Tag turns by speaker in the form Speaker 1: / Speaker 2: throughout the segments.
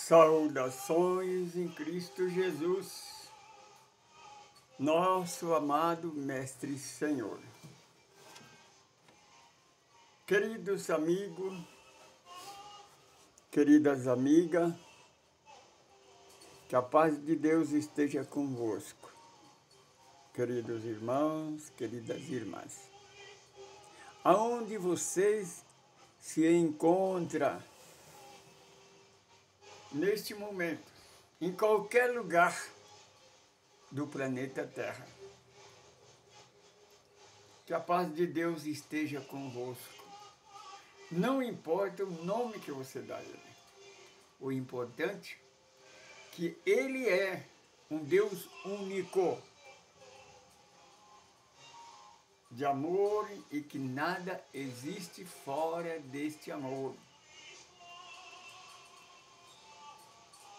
Speaker 1: Saudações em Cristo Jesus, nosso amado Mestre e Senhor. Queridos amigos, queridas amigas, que a paz de Deus esteja convosco. Queridos irmãos, queridas irmãs, aonde vocês se encontram neste momento, em qualquer lugar do planeta Terra, que a paz de Deus esteja convosco. Não importa o nome que você dá a Ele, o importante é que Ele é um Deus único, de amor, e que nada existe fora deste amor.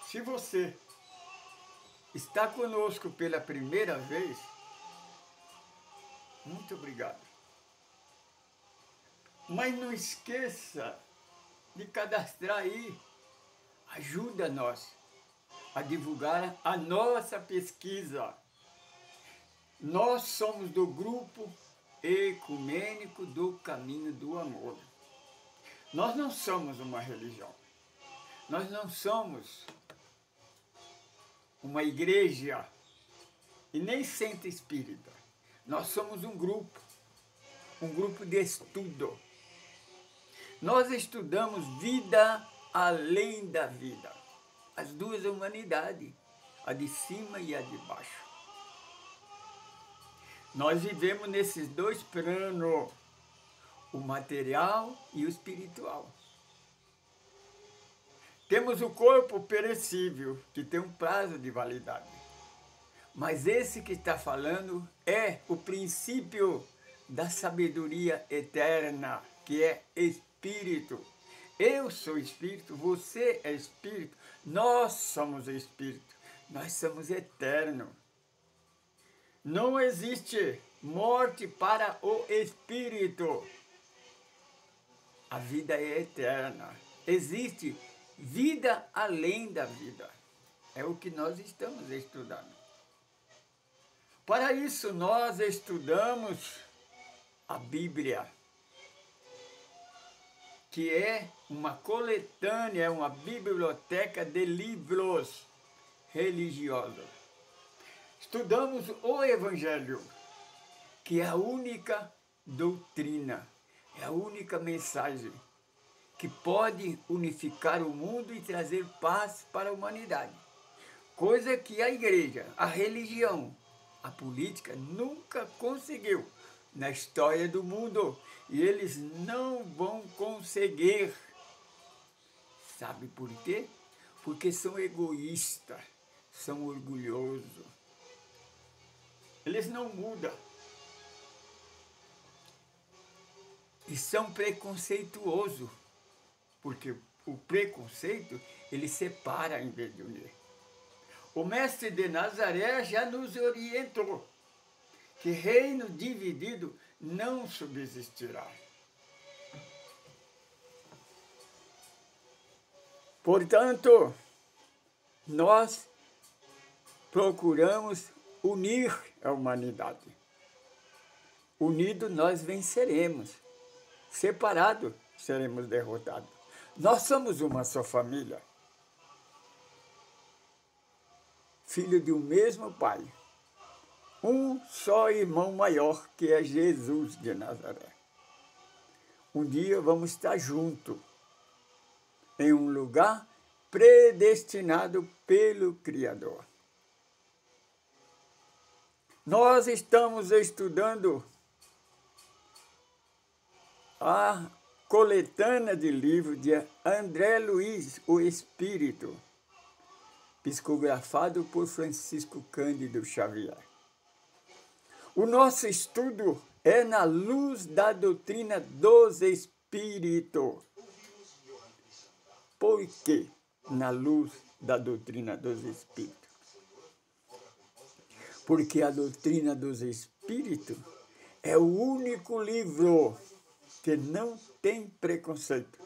Speaker 1: Se você está conosco pela primeira vez, muito obrigado. Mas não esqueça de cadastrar aí, ajuda nós a divulgar a nossa pesquisa. Nós somos do grupo ecumênico do Caminho do Amor. Nós não somos uma religião. Nós não somos uma igreja e nem centro espírita. Nós somos um grupo de estudo. Nós estudamos vida além da vida, as duas humanidades, a de cima e a de baixo. Nós vivemos nesses dois planos, o material e o espiritual. Temos o corpo perecível, que tem um prazo de validade. Mas esse que está falando é o princípio da sabedoria eterna, que é espírito. Eu sou espírito, você é espírito, nós somos espírito, nós somos eterno. Não existe morte para o espírito. A vida é eterna. Existe vida além da vida. É o que nós estamos estudando. Para isso, nós estudamos a Bíblia, que é uma coletânea, é uma biblioteca de livros religiosos. Estudamos o Evangelho, que é a única doutrina, é a única mensagem que pode unificar o mundo e trazer paz para a humanidade. Coisa que a igreja, a religião, a política nunca conseguiu na história do mundo. E eles não vão conseguir. Sabe por quê? Porque são egoístas, são orgulhosos. Eles não mudam. E são preconceituosos. Porque o preconceito, ele separa em vez de unir. O mestre de Nazaré já nos orientou que reino dividido não subsistirá. Portanto, nós procuramos unir a humanidade. Unido nós venceremos. Separado seremos derrotados. Nós somos uma só família. Filho de um mesmo pai. Um só irmão maior, que é Jesus de Nazaré. Um dia vamos estar juntos, em um lugar predestinado pelo Criador. Nós estamos estudando a coletânea de livros de André Luiz, o Espírito, psicografado por Francisco Cândido Xavier. O nosso estudo é na luz da doutrina dos Espíritos. Por que na luz da doutrina dos Espíritos? Porque a doutrina dos Espíritos é o único livro que não tem preconceito.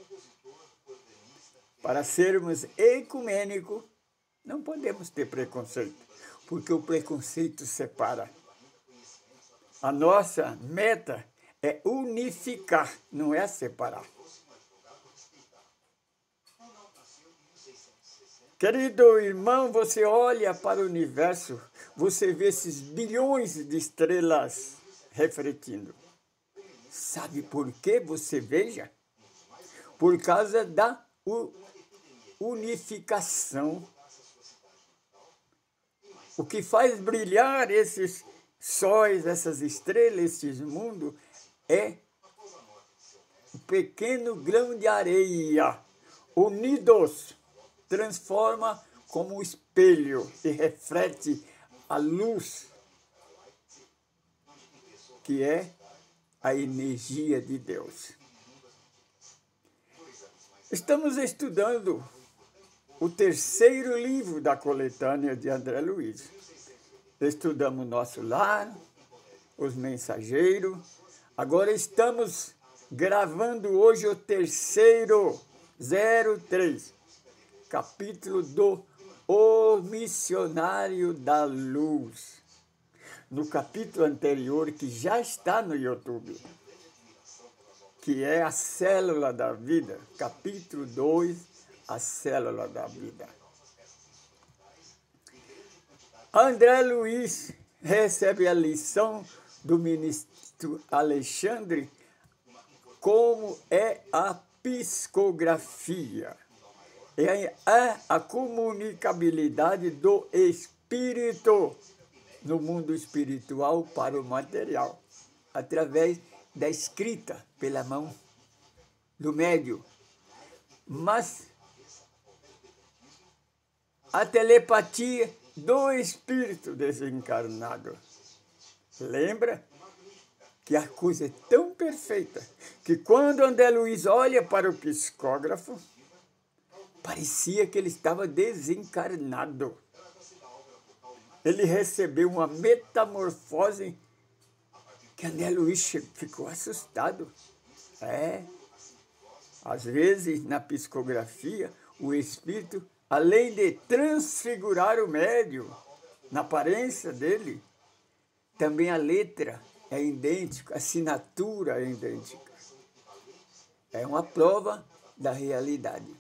Speaker 1: Para sermos ecumênicos, não podemos ter preconceito, porque o preconceito separa. A nossa meta é unificar, não é separar. Querido irmão, você olha para o universo, você vê esses bilhões de estrelas refletindo. Sabe por que você veja? Por causa da unificação. O que faz brilhar esses sóis, essas estrelas, esses mundos, é um pequeno grão de areia, unidos, transforma como um espelho e reflete a luz, que é a energia de Deus. Estamos estudando o terceiro livro da coletânea de André Luiz. Estudamos Nosso Lar, Os Mensageiros. Agora estamos gravando hoje o terceiro, 03, capítulo do O Missionário da Luz. No capítulo anterior, que já está no YouTube, que é a Célula da Vida, capítulo 2, a Célula da Vida. André Luiz recebe a lição do ministro Alexandre, como é a psicografia, é a comunicabilidade do espírito no mundo espiritual para o material, através da escrita pela mão do médium. Mas a telepatia do espírito desencarnado. Lembra que a coisa é tão perfeita que quando André Luiz olha para o psicógrafo, parecia que ele estava desencarnado. Ele recebeu uma metamorfose que André Luiz ficou assustado. Às vezes, na psicografia, o espírito, além de transfigurar o médium na aparência dele, também a letra é idêntica, a assinatura é idêntica. É uma prova da realidade.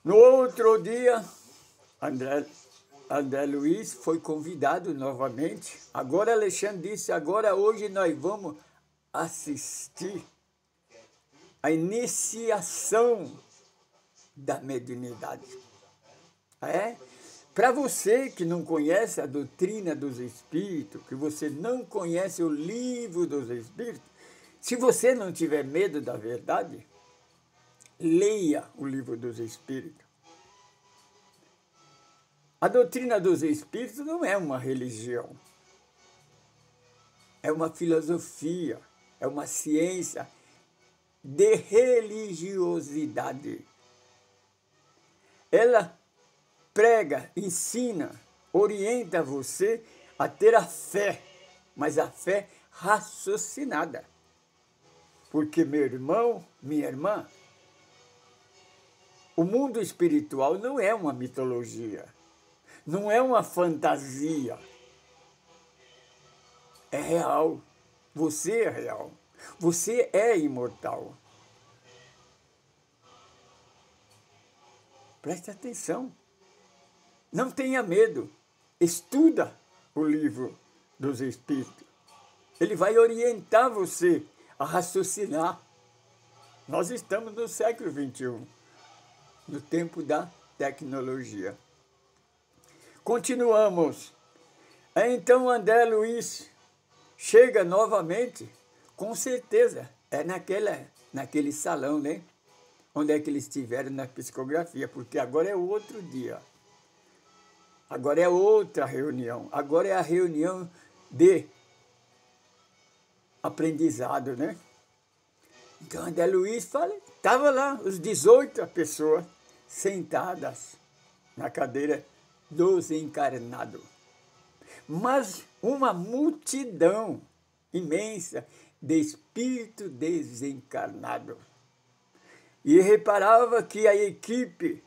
Speaker 1: No outro dia, André Luiz foi convidado novamente. Agora Alexandre disse, hoje nós vamos assistir a iniciação da mediunidade. Para você que não conhece a doutrina dos espíritos, que você não conhece o livro dos espíritos, se você não tiver medo da verdade, leia o livro dos espíritos. A doutrina dos espíritos não é uma religião, é uma filosofia, é uma ciência de religiosidade. Ela prega, ensina, orienta você a ter a fé, mas a fé raciocinada. Porque, meu irmão, minha irmã, o mundo espiritual não é uma mitologia, não é uma fantasia. É real. Você é real. Você é imortal. Preste atenção. Não tenha medo. Estuda o livro dos Espíritos. Ele vai orientar você a raciocinar. Nós estamos no século XXI, no tempo da tecnologia. Continuamos. Então André Luiz chega novamente, com certeza, é naquele salão, né? Onde é que eles estiveram na psicografia, porque agora é outro dia. Agora é outra reunião. Agora é a reunião de aprendizado, né? Então André Luiz estava lá, os 18 pessoas sentadas na cadeira dos encarnados. Mas uma multidão imensa de espírito desencarnado. e reparava que a equipe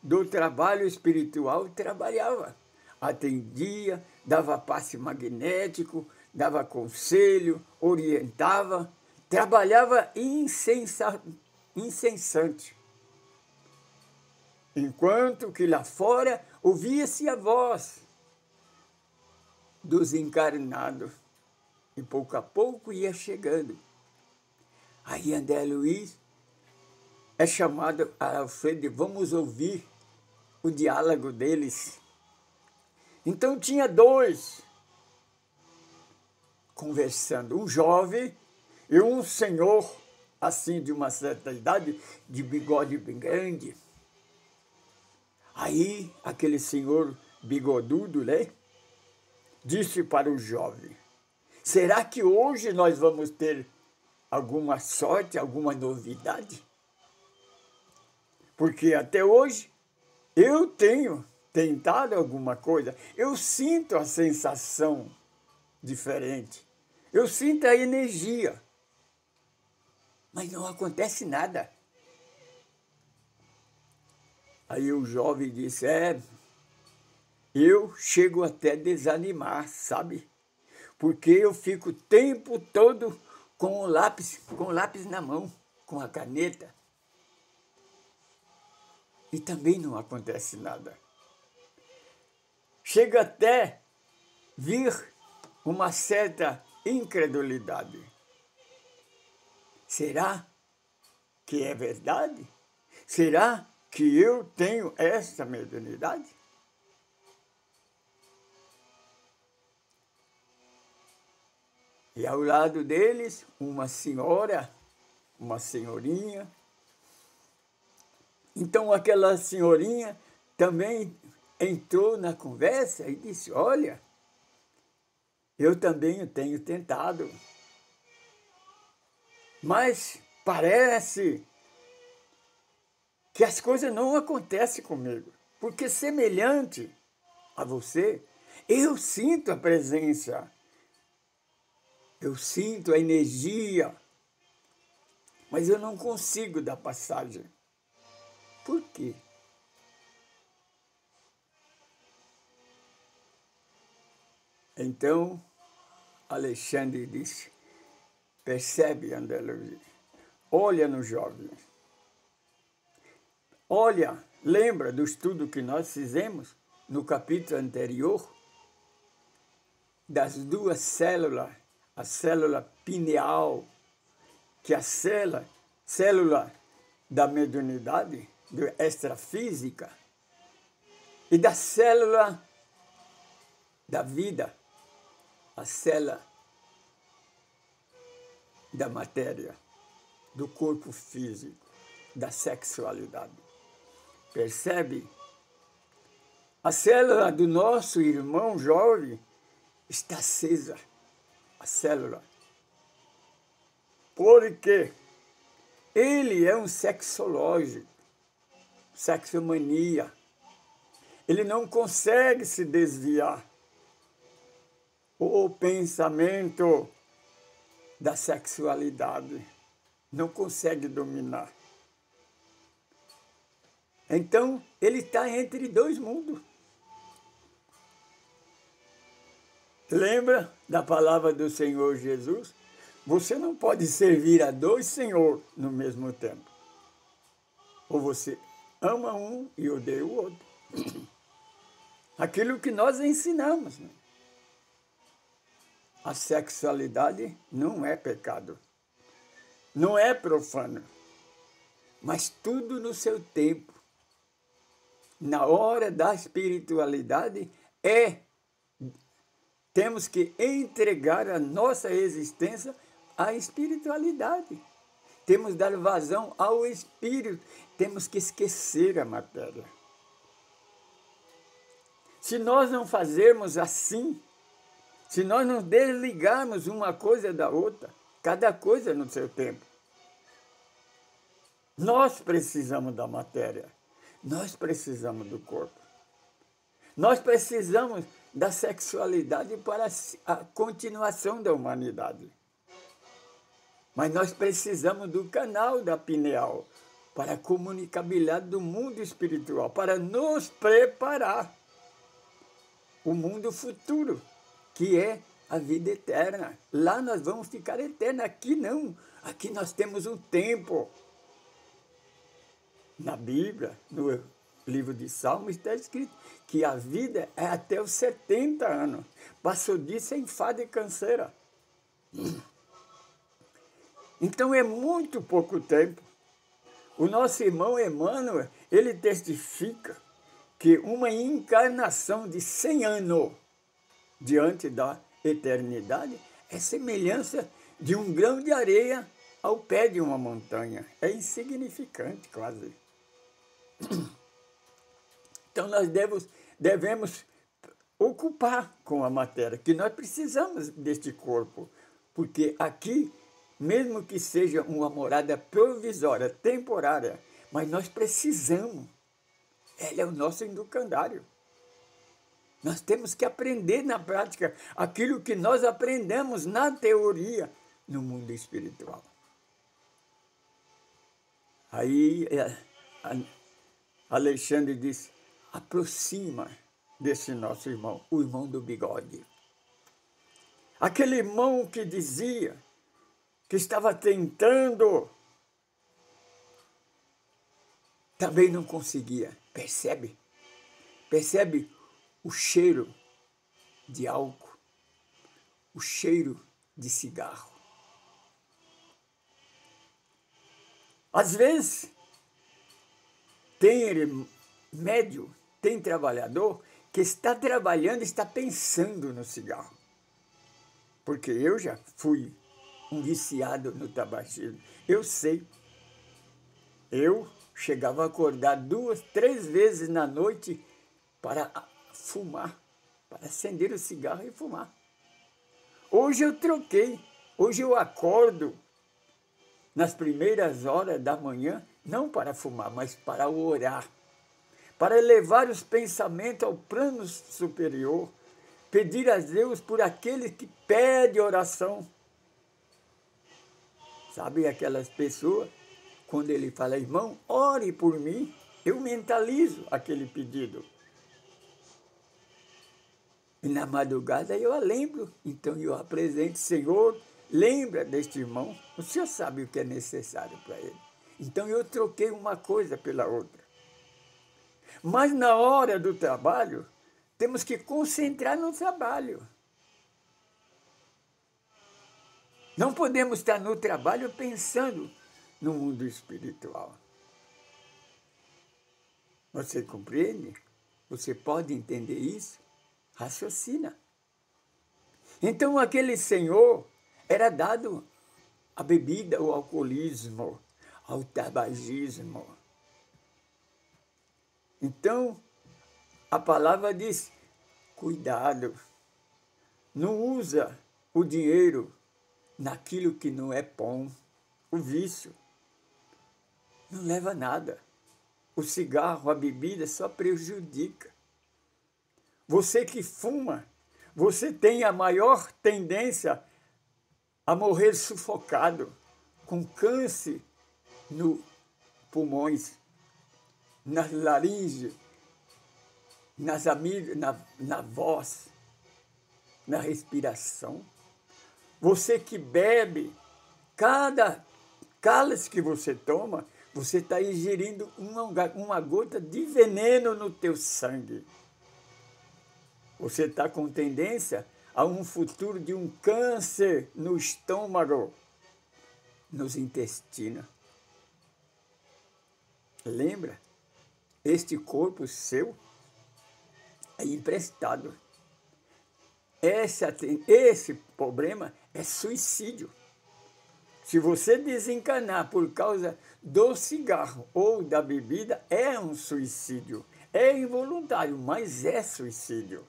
Speaker 1: do trabalho espiritual trabalhava, atendia, dava passe magnético, dava conselho, orientava, trabalhava incessante. Enquanto que lá fora ouvia-se a voz dos encarnados, e pouco a pouco ia chegando. Aí André Luiz é chamado a Alfredo, vamos ouvir o diálogo deles. Então tinha dois conversando, um jovem e um senhor, assim de uma certa idade, de bigode bem grande. Aí aquele senhor bigodudo, né, disse para o jovem, será que hoje nós vamos ter alguma sorte, alguma novidade? Porque até hoje eu tenho tentado alguma coisa, eu sinto a sensação diferente, eu sinto a energia, mas não acontece nada. Aí o jovem disse, eu chego até a desanimar, sabe? Porque eu fico o tempo todo com o lápis na mão, com a caneta. E também não acontece nada. Chega até vir uma certa incredulidade. Será que é verdade? Será que eu tenho essa mediunidade? E ao lado deles, uma senhora, uma senhorinha. Então aquela senhorinha também entrou na conversa e disse, olha, eu também tenho tentado, mas parece que as coisas não acontecem comigo, porque semelhante a você, eu sinto a presença, eu sinto a energia, mas eu não consigo dar passagem. Por quê? Então, Alexandre disse, percebe, André Luiz, olha no jovem. Olha, lembra do estudo que nós fizemos no capítulo anterior? Das duas células, a célula pineal, que é a célula da mediunidade, do extrafísica, e da célula da vida, a célula da matéria, do corpo físico, da sexualidade. Percebe? A célula do nosso irmão jovem está acesa, a célula. Porque ele é um sexológico, sexomania. Ele não consegue se desviar. O pensamento da sexualidade não consegue dominar. Então, ele está entre dois mundos. Lembra da palavra do Senhor Jesus? Você não pode servir a dois senhores no mesmo tempo. Ou você ama um e odeia o outro. Aquilo que nós ensinamos, né? A sexualidade não é pecado. Não é profano. Mas tudo no seu tempo. Na hora da espiritualidade temos que entregar a nossa existência à espiritualidade. Temos que dar vazão ao espírito. Temos que esquecer a matéria. Se nós não fazermos assim, se nós não desligarmos uma coisa da outra, cada coisa no seu tempo, nós precisamos da matéria, nós precisamos do corpo, nós precisamos da sexualidade para a continuação da humanidade. Mas nós precisamos do canal da pineal para a comunicabilidade do mundo espiritual, para nos preparar o mundo futuro, que é a vida eterna. Lá nós vamos ficar eternos, aqui não. Aqui nós temos um tempo. Na Bíblia, no livro de Salmos, está escrito que a vida é até os 70 anos. Passou disso é enfado e canseira. Então é muito pouco tempo. O nosso irmão Emmanuel, ele testifica que uma encarnação de 100 anos diante da eternidade é semelhança de um grão de areia ao pé de uma montanha. É insignificante quase. Então nós devemos ocupar com a matéria, que nós precisamos deste corpo, porque aqui, mesmo que seja uma morada provisória, temporária, mas nós precisamos. Ele é o nosso educandário. Nós temos que aprender na prática aquilo que nós aprendemos na teoria no mundo espiritual. Aí Alexandre disse, aproxima desse nosso irmão, o irmão do bigode. Aquele irmão que dizia que estava tentando, também não conseguia. Percebe? Percebe o cheiro de álcool, o cheiro de cigarro. Às vezes, tem médio, tem trabalhador que está trabalhando e está pensando no cigarro. Porque eu já fui um viciado no tabagismo. Eu sei. Eu chegava a acordar 2, 3 vezes na noite para fumar, para acender o cigarro e fumar. Hoje eu troquei. Hoje eu acordo nas primeiras horas da manhã, não para fumar, mas para orar, para elevar os pensamentos ao plano superior, pedir a Deus por aquele que pede oração. Sabe aquelas pessoas, quando ele fala, irmão, ore por mim, eu mentalizo aquele pedido. E na madrugada eu a lembro, então eu apresento, Senhor, lembra deste irmão, o Senhor sabe o que é necessário para ele. Então eu troquei uma coisa pela outra. Mas na hora do trabalho, temos que concentrar no trabalho. Não podemos estar no trabalho pensando no mundo espiritual. Você compreende? Você pode entender isso? Raciocina. Então aquele senhor era dado a bebida, o alcoolismo, ao tabagismo. Então, a palavra diz, cuidado, não usa o dinheiro naquilo que não é bom. O vício não leva a nada. O cigarro, a bebida só prejudica. Você que fuma, você tem a maior tendência a morrer sufocado, com câncer nos pulmões, nas laringes, nas amígdalas, na voz, na respiração. Você que bebe, cada cálice que você toma, você está ingerindo uma gota de veneno no teu sangue. Você está com tendência a um futuro de um câncer no estômago, nos intestinos. Lembra? Este corpo seu é emprestado. Esse problema é suicídio. Se você desencanar por causa do cigarro ou da bebida, é um suicídio. É involuntário, mas é suicídio.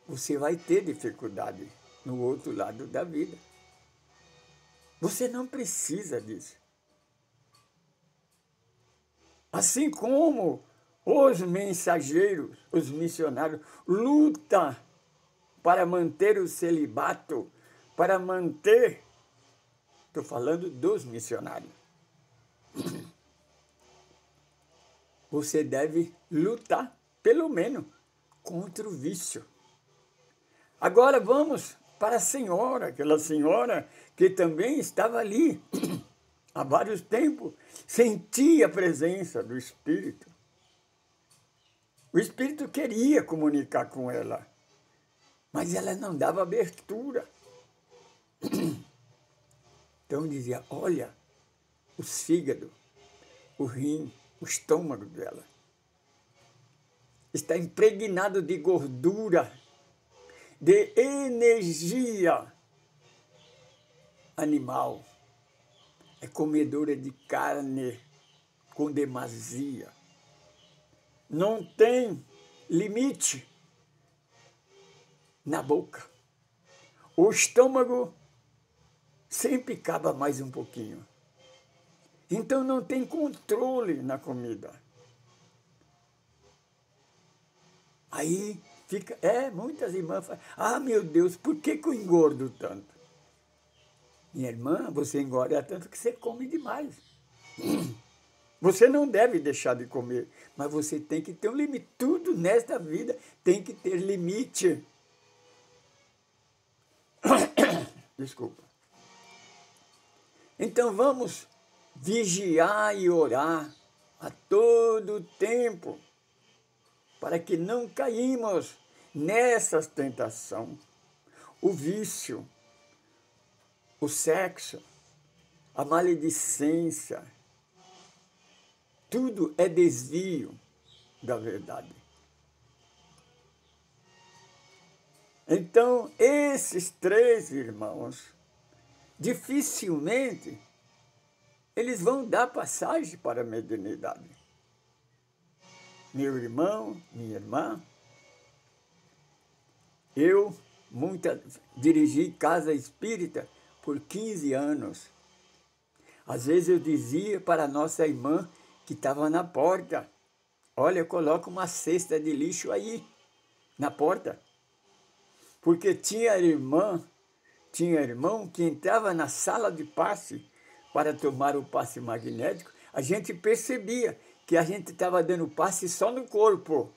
Speaker 1: Você vai ter dificuldade no outro lado da vida. Você não precisa disso. Assim como os mensageiros, os missionários, lutam para manter o celibato, para manter Estou falando dos missionários. Você deve lutar, pelo menos, contra o vício. Agora vamos para a senhora, aquela senhora que também estava ali há vários tempos, sentia a presença do Espírito. O Espírito queria comunicar com ela, mas ela não dava abertura. Então dizia, olha, o fígado, o rim, o estômago dela está impregnado de gordura, de energia animal. É comedora de carne com demasia. Não tem limite na boca. O estômago sempre acaba mais um pouquinho. Então não tem controle na comida. Aí fica, muitas irmãs falam, meu Deus, por que eu engordo tanto? Minha irmã, você engorda tanto que você come demais. Você não deve deixar de comer, mas você tem que ter um limite. Tudo nesta vida tem que ter limite. Desculpa. Então vamos vigiar e orar a todo tempo, para que não caímos nessas tentações. O vício, o sexo, a maledicência, tudo é desvio da verdade. Então, esses três irmãos, dificilmente eles vão dar passagem para a mediunidade. Meu irmão, minha irmã, eu dirigi casa espírita por 15 anos. Às vezes eu dizia para a nossa irmã que estava na porta, olha, coloca uma cesta de lixo aí, na porta. Porque tinha irmão que entrava na sala de passe para tomar o passe magnético, a gente percebia que a gente estava dando passe só no corpo,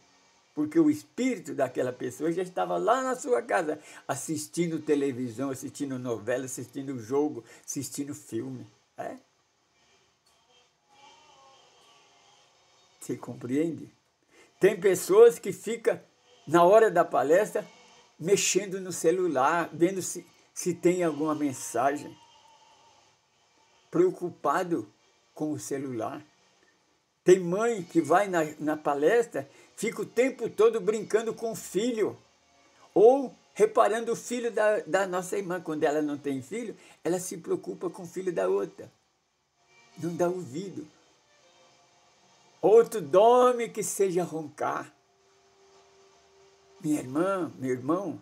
Speaker 1: porque o espírito daquela pessoa já estava lá na sua casa, assistindo televisão, assistindo novela, assistindo jogo, assistindo filme. Você compreende? Tem pessoas que ficam, na hora da palestra, mexendo no celular, vendo se tem alguma mensagem, preocupado com o celular. Tem mãe que vai na palestra, fica o tempo todo brincando com o filho, ou reparando o filho da nossa irmã. Quando ela não tem filho, ela se preocupa com o filho da outra. Não dá ouvido. Outro dorme que seja roncar. Minha irmã, meu irmão,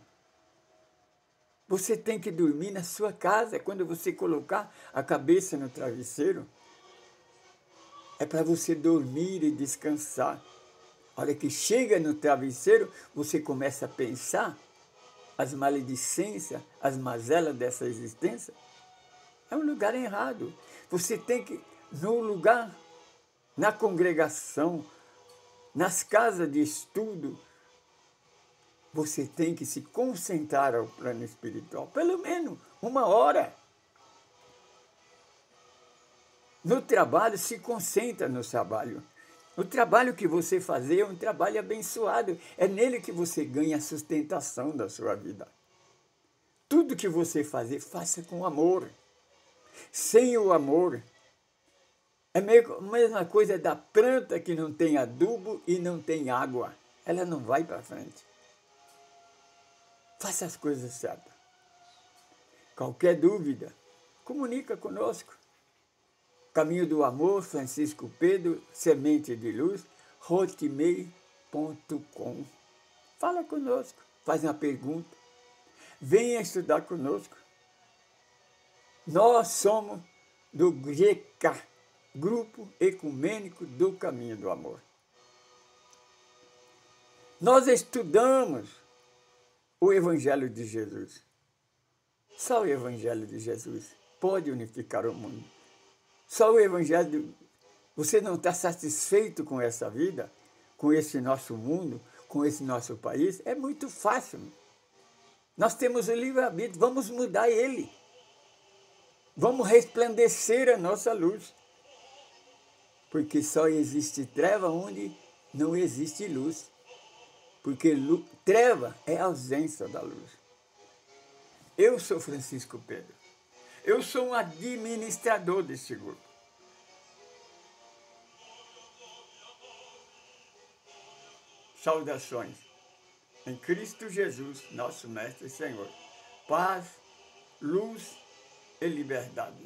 Speaker 1: você tem que dormir na sua casa. Quando você colocar a cabeça no travesseiro, é para você dormir e descansar. A hora que chega no travesseiro, você começa a pensar as maledicências, as mazelas dessa existência. É um lugar errado. Você tem que, no lugar, na congregação, nas casas de estudo, você tem que se concentrar ao plano espiritual, pelo menos 1 hora. No trabalho, se concentra no trabalho. O trabalho que você fazer é um trabalho abençoado. É nele que você ganha a sustentação da sua vida. Tudo que você fazer, faça com amor. Sem o amor, é a mesma coisa da planta que não tem adubo e não tem água. Ela não vai para frente. Faça as coisas certas. Qualquer dúvida, comunica conosco. Caminho do Amor, Francisco Pedro, Semente de Luz, hotmail.com. Fala conosco, faz uma pergunta. Venha estudar conosco. Nós somos do GECA, Grupo Ecumênico do Caminho do Amor. Nós estudamos o Evangelho de Jesus. Só o Evangelho de Jesus. pode unificar o mundo. Só o Evangelho. Você não está satisfeito com essa vida, com esse nosso mundo, com esse nosso país? É muito fácil. Nós temos o livre-arbítrio, vamos mudar ele. Vamos resplandecer a nossa luz. Porque só existe treva onde não existe luz. Porque treva é a ausência da luz. Eu sou Francisco Pedro. Eu sou um administrador desse grupo. Saudações. Em Cristo Jesus, nosso Mestre e Senhor. Paz, luz e liberdade.